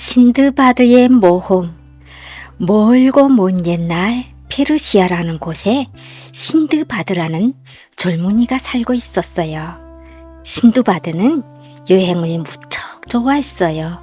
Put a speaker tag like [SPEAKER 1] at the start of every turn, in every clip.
[SPEAKER 1] 신드바드의 모험. 멀고 먼 옛날 페르시아라는 곳에 신드바드라는 젊은이가 살고 있었어요. 신드바드는 여행을 무척 좋아했어요.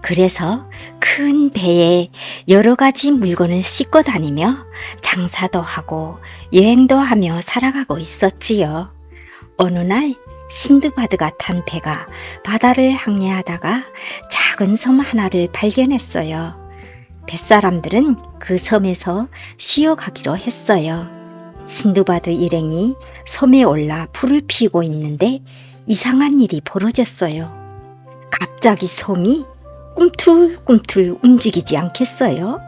[SPEAKER 1] 그래서 큰 배에 여러 가지 물건을 싣고 다니며 장사도 하고 여행도 하며 살아가고 있었지요. 어느 날 신드바드가 탄 배가 바다를 항해하다가 작은 섬 하나를 발견했어요. 뱃사람들은 그 섬에서 쉬어가기로 했어요. 신드바드 일행이 섬에 올라 불을 피우고 있는데 이상한 일이 벌어졌어요. 갑자기 섬이 꿈틀꿈틀 움직이지 않겠어요?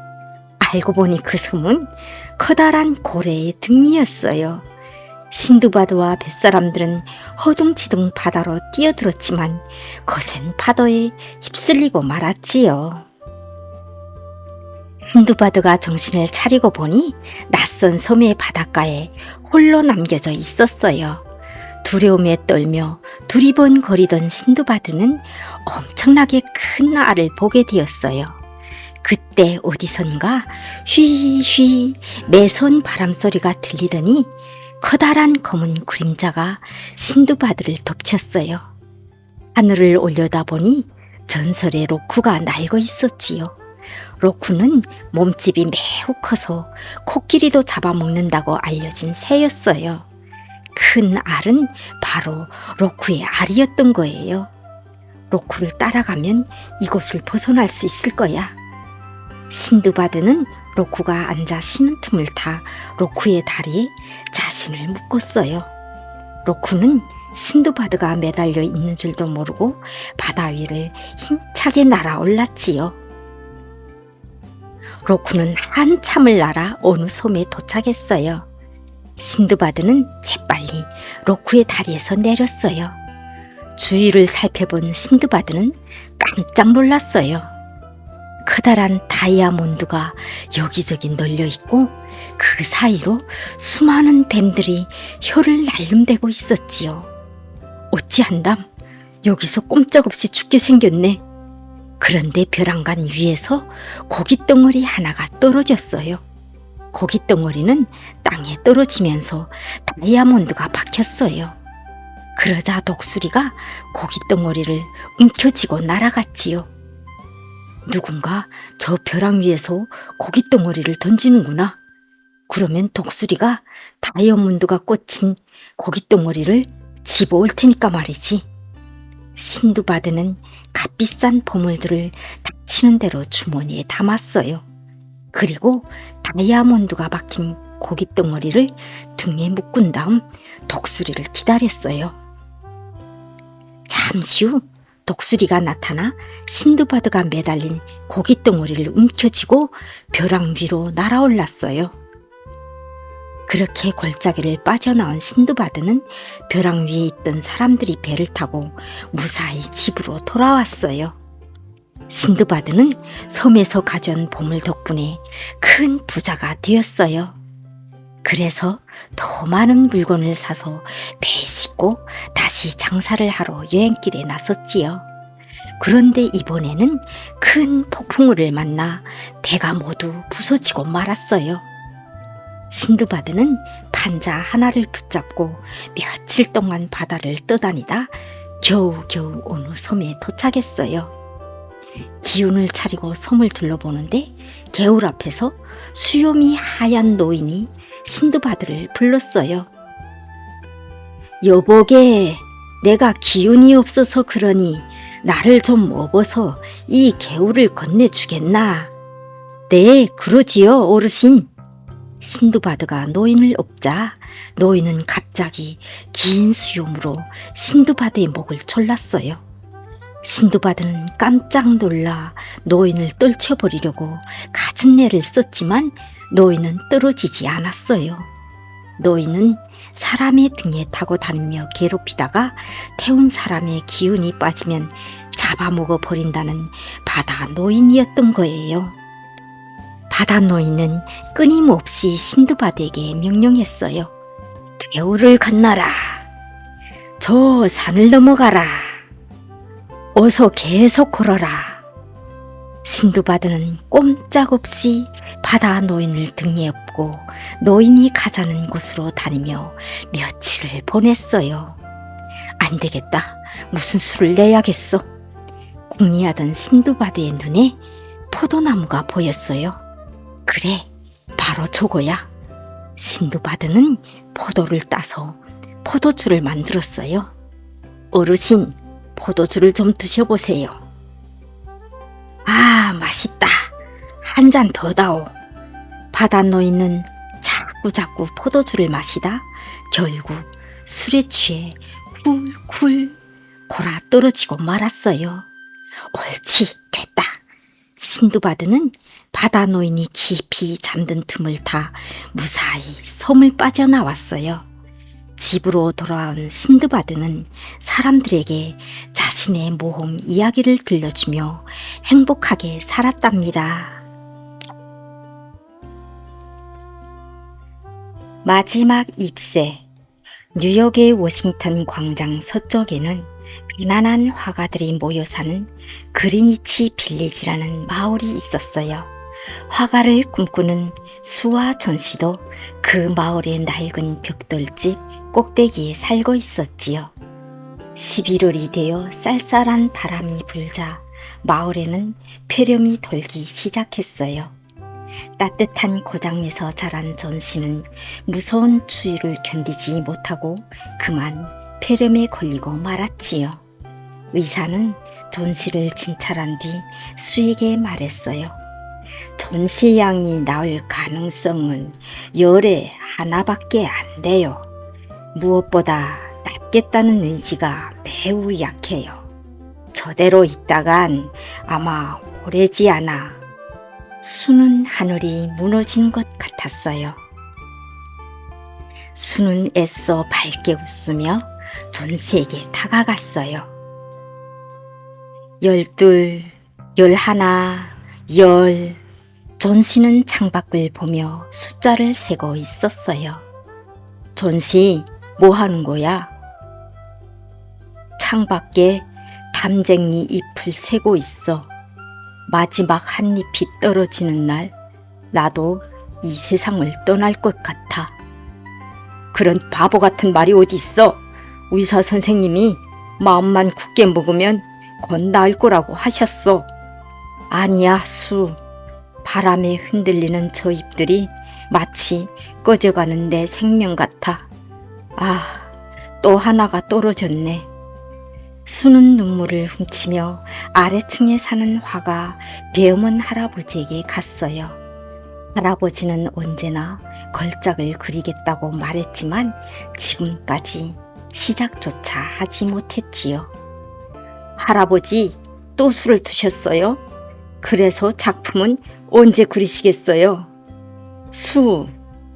[SPEAKER 1] 알고 보니 그 섬은 커다란 고래의 등이었어요. 신드바드와 뱃사람들은 허둥지둥 바다로 뛰어들었지만 거센 파도에 휩쓸리고 말았지요. 신드바드가 정신을 차리고 보니 낯선 섬의 바닷가에 홀로 남겨져 있었어요. 두려움에 떨며 두리번거리던 신드바드는 엄청나게 큰 알을 보게 되었어요. 그때 어디선가 휘휘 매서운 바람소리가 들리더니 커다란 검은 그림자가 신드바드를 덮쳤어요. 하늘을 올려다보니 전설의 로쿠가 날고 있었지요. 로쿠는 몸집이 매우 커서 코끼리도 잡아먹는다고 알려진 새였어요. 큰 알은 바로 로쿠의 알이었던 거예요. 로쿠를 따라가면 이곳을 벗어날 수 있을 거야. 신드바드는 로쿠가 앉아 쉬는 틈을 타 로쿠의 다리에 자신을 묶었어요. 로쿠는 신드바드가 매달려 있는 줄도 모르고 바다 위를 힘차게 날아올랐지요. 로쿠는 한참을 날아 어느 섬에 도착했어요. 신드바드는 재빨리 로쿠의 다리에서 내렸어요. 주위를 살펴본 신드바드는 깜짝 놀랐어요. 커다란 다이아몬드가 여기저기 널려 있고 그 사이로 수많은 뱀들이 혀를 날름대고 있었지요. 어찌한담 여기서 꼼짝없이 죽게 생겼네. 그런데 벼랑간 위에서 고깃덩어리 하나가 떨어졌어요. 고깃덩어리는 땅에 떨어지면서 다이아몬드가 박혔어요. 그러자 독수리가 고깃덩어리를 움켜쥐고 날아갔지요. 누군가 저 벼랑 위에서 고깃덩어리를 던지는구나. 그러면 독수리가 다이아몬드가 꽂힌 고깃덩어리를 집어올 테니까 말이지. 신드바드는 값비싼 보물들을 닥치는 대로 주머니에 담았어요. 그리고 다이아몬드가 박힌 고깃덩어리를 등에 묶은 다음 독수리를 기다렸어요. 잠시 후 독수리가 나타나 신드바드가 매달린 고깃덩어리를 움켜쥐고 벼랑 위로 날아올랐어요. 그렇게 골짜기를 빠져나온 신드바드는 벼랑 위에 있던 사람들이 배를 타고 무사히 집으로 돌아왔어요. 신드바드는 섬에서 가져온 보물 덕분에 큰 부자가 되었어요. 그래서 더 많은 물건을 사서 배에 싣고 다시 장사를 하러 여행길에 나섰지요. 그런데 이번에는 큰 폭풍우를 만나 배가 모두 부서지고 말았어요. 신드바드는 판자 하나를 붙잡고 며칠 동안 바다를 떠다니다 겨우겨우 어느 섬에 도착했어요. 기운을 차리고 섬을 둘러보는데 개울 앞에서 수염이 하얀 노인이 신드바드를 불렀어요. 여보게, 내가 기운이 없어서 그러니 나를 좀 업어서 이 개울을 건네주겠나? 네, 그러지요, 어르신. 신드바드가 노인을 업자 노인은 갑자기 긴 수염으로 신드바드의 목을 졸랐어요. 신드바드는 깜짝 놀라 노인을 떨쳐버리려고 갖은 내를 썼지만 노인은 떨어지지 않았어요. 노인은 사람의 등에 타고 다니며 괴롭히다가 태운 사람의 기운이 빠지면 잡아먹어 버린다는 바다 노인이었던 거예요. 바다 노인은 끊임없이 신드바드에게 명령했어요. 개울을 건너라. 저 산을 넘어가라. 어서 계속 걸어라. 신두바드는 꼼짝없이 바다 노인을 등에 업고 노인이 가자는 곳으로 다니며 며칠을 보냈어요. 안 되겠다. 무슨 수를 내야겠어. 궁리하던 신두바드의 눈에 포도나무가 보였어요. 그래, 바로 저거야. 신두바드는 포도를 따서 포도주를 만들었어요. 어르신, 포도주를 좀 드셔보세요. 아, 맛있다. 한 잔 더 다오. 바다 노인은 자꾸자꾸 포도주를 마시다 결국 술에 취해 쿨쿨 골아 떨어지고 말았어요. 옳지, 됐다. 신두바드는 바다 노인이 깊이 잠든 틈을 타 무사히 섬을 빠져나왔어요. 집으로 돌아온 신두바드는 사람들에게 자신의 모험 이야기를 들려주며 행복하게 살았답니다. 마지막 잎새. 뉴욕의 워싱턴 광장 서쪽에는 가난한 화가들이 모여 사는 그리니치 빌리지라는 마을이 있었어요. 화가를 꿈꾸는 수와 존 씨도 그 마을의 낡은 벽돌집 꼭대기에 살고 있었지요. 11월이 되어 쌀쌀한 바람이 불자 마을에는 폐렴이 돌기 시작했어요. 따뜻한 고장에서 자란 존 씨는 무서운 추위를 견디지 못하고 그만 폐렴에 걸리고 말았지요. 의사는 존 씨를 진찰한 뒤 수에게 말했어요. 존 씨 양이 나을 가능성은 열에 하나밖에 안 돼요. 무엇보다 낫겠다는 의지가 매우 약해요. 저대로 있다간 아마 오래지 않아 수는 하늘이 무너진 것 같았어요. 수는 애써 밝게 웃으며 존 씨에게 다가갔어요. 12, 11, 10. 존 씨는 창밖을 보며 숫자를 세고 있었어요. 존 씨, 뭐 하는 거야? 창밖에 담쟁이 잎을 세고 있어. 마지막 한 잎이 떨어지는 날 나도 이 세상을 떠날 것 같아. 그런 바보 같은 말이 어디 있어? 의사 선생님이 마음만 굳게 먹으면 곧 나을 거라고 하셨어. 아니야, 수. 바람에 흔들리는 저 잎들이 마치 꺼져가는 내 생명 같아. 아, 또 하나가 떨어졌네. 수는 눈물을 훔치며 아래층에 사는 화가 배움은 할아버지에게 갔어요. 할아버지는 언제나 걸작을 그리겠다고 말했지만 지금까지 시작조차 하지 못했지요. 할아버지, 또 수를 두셨어요? 그래서 작품은 언제 그리시겠어요? 수,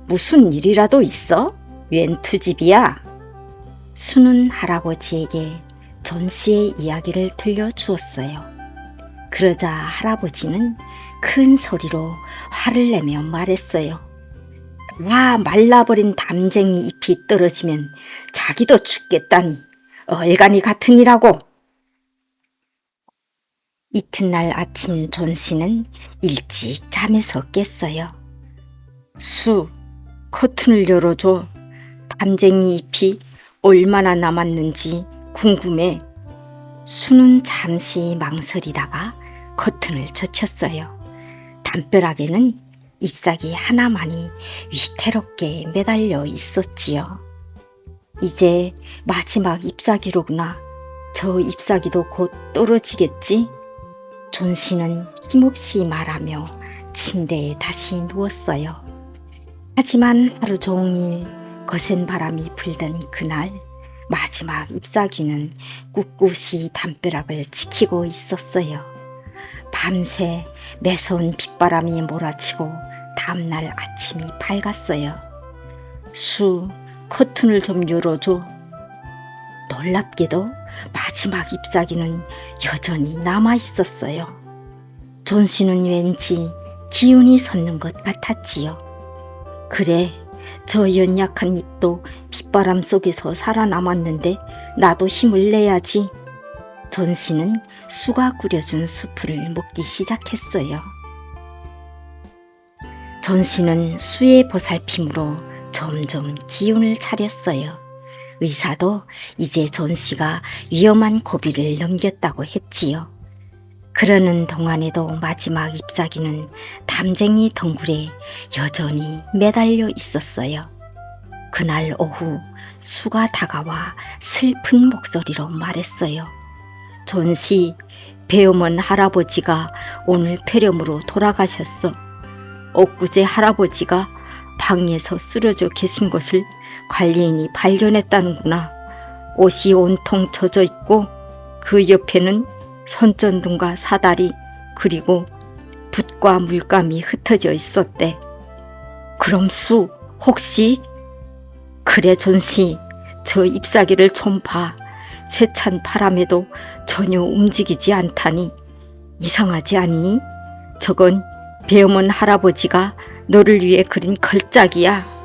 [SPEAKER 1] 무슨 일이라도 있어? 웬 투집이야? 수는 할아버지에게 존 씨의 이야기를 들려주었어요. 그러자 할아버지는 큰 소리로 화를 내며 말했어요. 와, 말라버린 담쟁이 잎이 떨어지면 자기도 죽겠다니 얼간이 같으니라고. 이튿날 아침 존 씨는 일찍 잠에서 깼어요. 수, 커튼을 열어줘. 담쟁이 잎이 얼마나 남았는지 궁금해. 수는 잠시 망설이다가 커튼을 젖혔어요. 담벼락에는 잎사귀 하나만이 위태롭게 매달려 있었지요. 이제 마지막 잎사귀로구나. 저 잎사귀도 곧 떨어지겠지? 존 씨는 힘없이 말하며 침대에 다시 누웠어요. 하지만 하루 종일 거센 바람이 불던 그날 마지막 잎사귀는 꿋꿋이 담벼락을 지키고 있었어요. 밤새 매서운 빗바람이 몰아치고 다음날 아침이 밝았어요. 수, 커튼을 좀 열어줘. 놀랍게도 마지막 잎사귀는 여전히 남아있었어요. 존 씨는 왠지 기운이 솟는 것 같았지요. 그래, 저 연약한 잎도 빗바람 속에서 살아남았는데 나도 힘을 내야지. 존 씨는 수가 끓여준 수프를 먹기 시작했어요. 존 씨는 수의 보살핌으로 점점 기운을 차렸어요. 의사도 이제 존 씨가 위험한 고비를 넘겼다고 했지요. 그러는 동안에도 마지막 잎사귀는 담쟁이 덩굴에 여전히 매달려 있었어요. 그날 오후 수가 다가와 슬픈 목소리로 말했어요. 존 씨, 배엄원 할아버지가 오늘 폐렴으로 돌아가셨어. 엊그제 할아버지가 방에서 쓰러져 계신 것을 관리인이 발견했다는구나. 옷이 온통 젖어 있고 그 옆에는 손전등과 사다리 그리고 붓과 물감이 흩어져 있었대. 그럼 수 혹시? 그래 존 씨, 저 잎사귀를 좀 봐. 세찬 바람에도 전혀 움직이지 않다니 이상하지 않니? 저건 배엄원 할아버지가 너를 위해 그린 걸작이야.